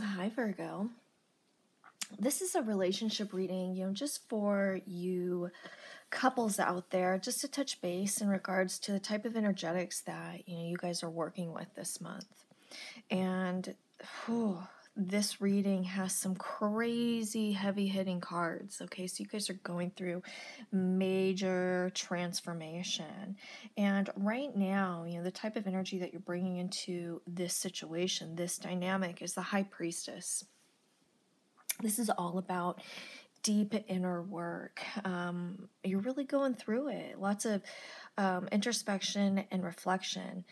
Hi, Virgo. This is a relationship reading, just for you couples out there, just to touch base in regards to the type of energetics that, you guys are working with this month. And this reading has some crazy heavy hitting cards. Okay, so you guys are going through major transformation. And right now, the type of energy that you're bringing into this situation, this dynamic, is the High Priestess. This is all about deep inner work. You're really going through it. Lots of introspection and reflection.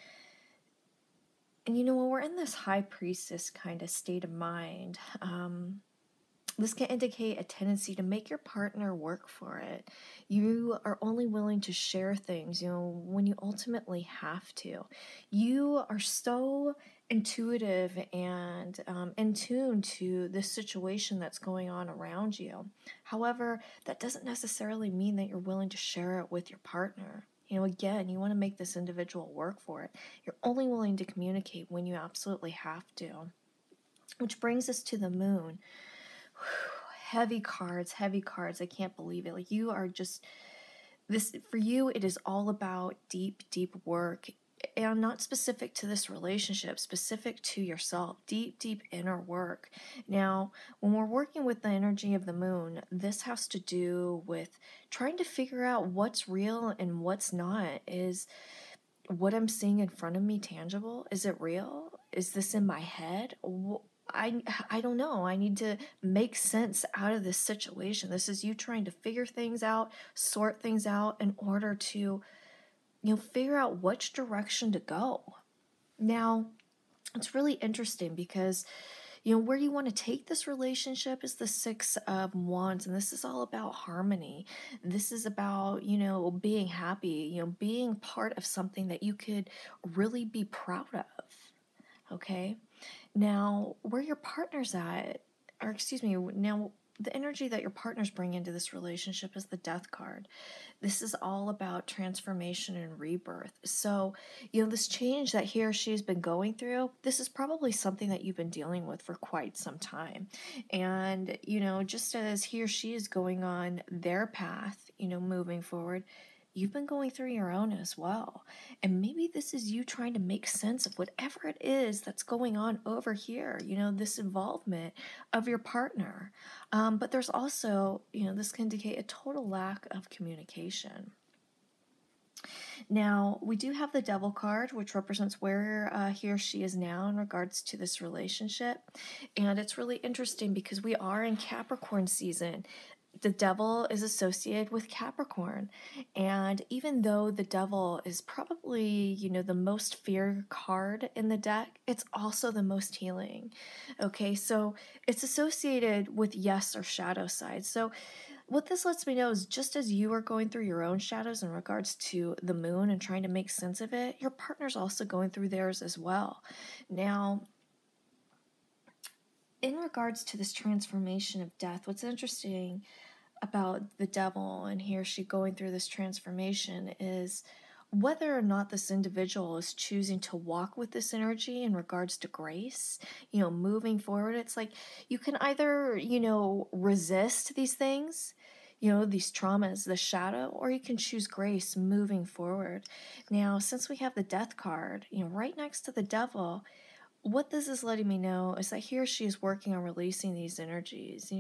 And when we're in this high priestess kind of state of mind, this can indicate a tendency to make your partner work for it. You are only willing to share things, when you ultimately have to. You are so intuitive and in tune to the situation that's going on around you. However, that doesn't necessarily mean that you're willing to share it with your partner. Again, you want to make this individual work for it. You're only willing to communicate when you absolutely have to. Which brings us to the moon. Heavy cards. I can't believe it. Like, you are just this, for you, it is all about deep work, and not specific to this relationship, specific to yourself. Deep inner work. Now, when we're working with the energy of the moon, this has to do with trying to figure out what's real and what's not. Is what I'm seeing in front of me tangible? Is it real? Is this in my head? I don't know. I need to make sense out of this situation. This is you trying to figure things out, sort things out in order to, figure out which direction to go. Now, it's really interesting because, where you want to take this relationship is the Six of Wands, and this is all about harmony. This is about, being happy, being part of something that you could really be proud of. Okay? Now, where your partner's at, or excuse me, now the energy that your partners bring into this relationship is the Death card. This is all about transformation and rebirth. So, this change that he or she's been going through, this is probably something that you've been dealing with for quite some time. And, just as he or she is going on their path, moving forward, you've been going through your own as well. And maybe this is you trying to make sense of whatever it is that's going on over here, this involvement of your partner. But there's also, this can indicate a total lack of communication. Now, we do have the Devil card, which represents where he or she is now in regards to this relationship. And it's really interesting because we are in Capricorn season. The Devil is associated with Capricorn. And even though the Devil is probably, the most fear card in the deck, it's also the most healing. Okay, so it's associated with yes or shadow side. So what this lets me know is, just as you are going through your own shadows in regards to the moon and trying to make sense of it, your partner's also going through theirs as well. Now, in regards to this transformation of death, what's interesting about the Devil and he or she going through this transformation is whether or not this individual is choosing to walk with this energy in regards to grace, moving forward. It's like you can either, resist these things, these traumas, the shadow, or you can choose grace moving forward. Now, since we have the Death card, right next to the Devil, what this is letting me know is that he or she is working on releasing these energies,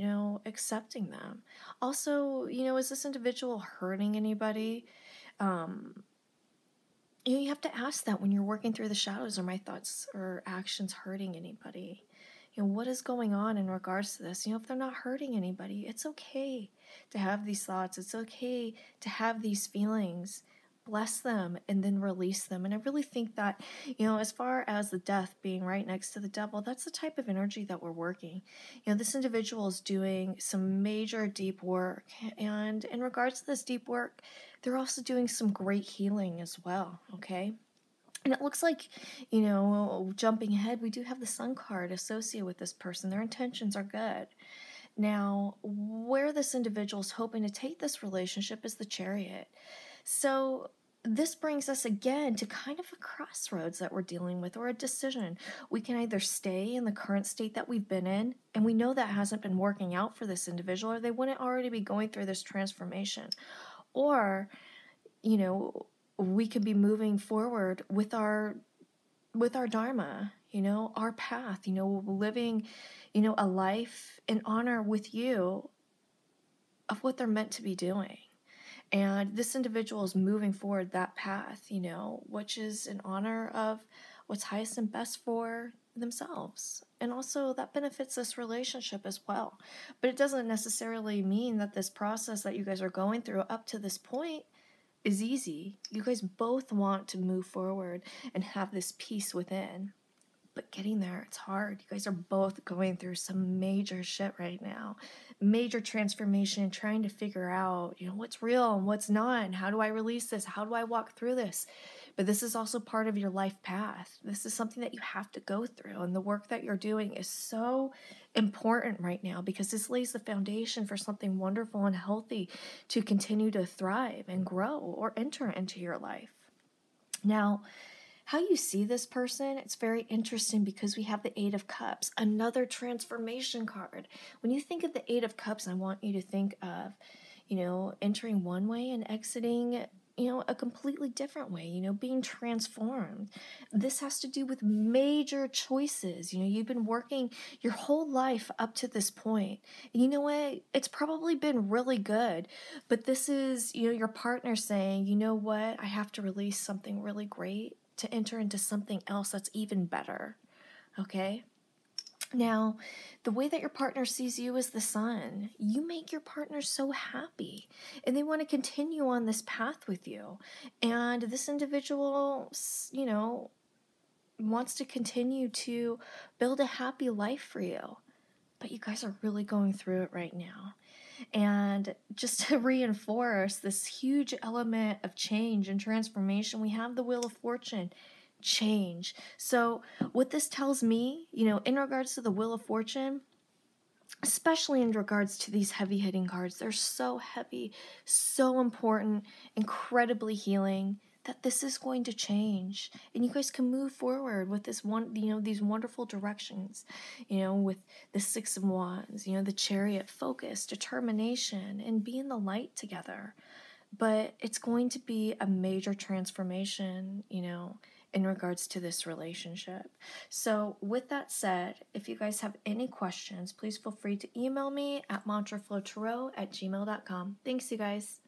accepting them. Also, is this individual hurting anybody? You have to ask that when you're working through the shadows. Are my thoughts or actions hurting anybody? What is going on in regards to this? If they're not hurting anybody, it's okay to have these thoughts. It's okay to have these feelings. Bless them and then release them. And I really think that, as far as the Death being right next to the Devil, that's the type of energy that we're working. This individual is doing some major deep work. And in regards to this deep work, they're also doing some great healing as well, okay? And it looks like, jumping ahead, we do have the Sun card associated with this person. Their intentions are good. Now, where this individual is hoping to take this relationship is the Chariot. So this brings us again to kind of a crossroads that we're dealing with, or a decision. We can either stay in the current state that we've been in, and we know that hasn't been working out for this individual, or they wouldn't already be going through this transformation. Or, you know, we could be moving forward with our dharma, our path, living, a life in honor with you of what they're meant to be doing. And this individual is moving forward that path, which is in honor of what's highest and best for themselves. And also that benefits this relationship as well. But it doesn't necessarily mean that this process that you guys are going through up to this point is easy. You guys both want to move forward and have this peace within. But getting there, it's hard. You guys are both going through some major shit right now. Major transformation, trying to figure out, what's real and what's not, and how do I release this? How do I walk through this? But this is also part of your life path. This is something that you have to go through. And the work that you're doing is so important right now, because this lays the foundation for something wonderful and healthy to continue to thrive and grow or enter into your life. Now, how you see this person, it's very interesting, because we have the Eight of Cups, another transformation card. When you think of the Eight of Cups, I want you to think of, entering one way and exiting, a completely different way, being transformed. This has to do with major choices. You've been working your whole life up to this point. And you know what? It's probably been really good, but this is, your partner saying, you know what? I have to release something really great to enter into something else that's even better. Okay? Now, the way that your partner sees you as the sun, you make your partner so happy, and they want to continue on this path with you. And this individual, wants to continue to build a happy life for you. But you guys are really going through it right now. And just to reinforce this huge element of change and transformation, we have the Wheel of Fortune. Change. So what this tells me, in regards to the Wheel of Fortune, especially in regards to these heavy-hitting cards, they're so heavy, so important, incredibly healing, that this is going to change, and you guys can move forward with this one, these wonderful directions, with the Six of Wands, the Chariot, focus, determination, and being the light together. But it's going to be a major transformation, in regards to this relationship. So with that said, if you guys have any questions, please feel free to email me at mantraflowtarot@gmail.com. Thanks, you guys.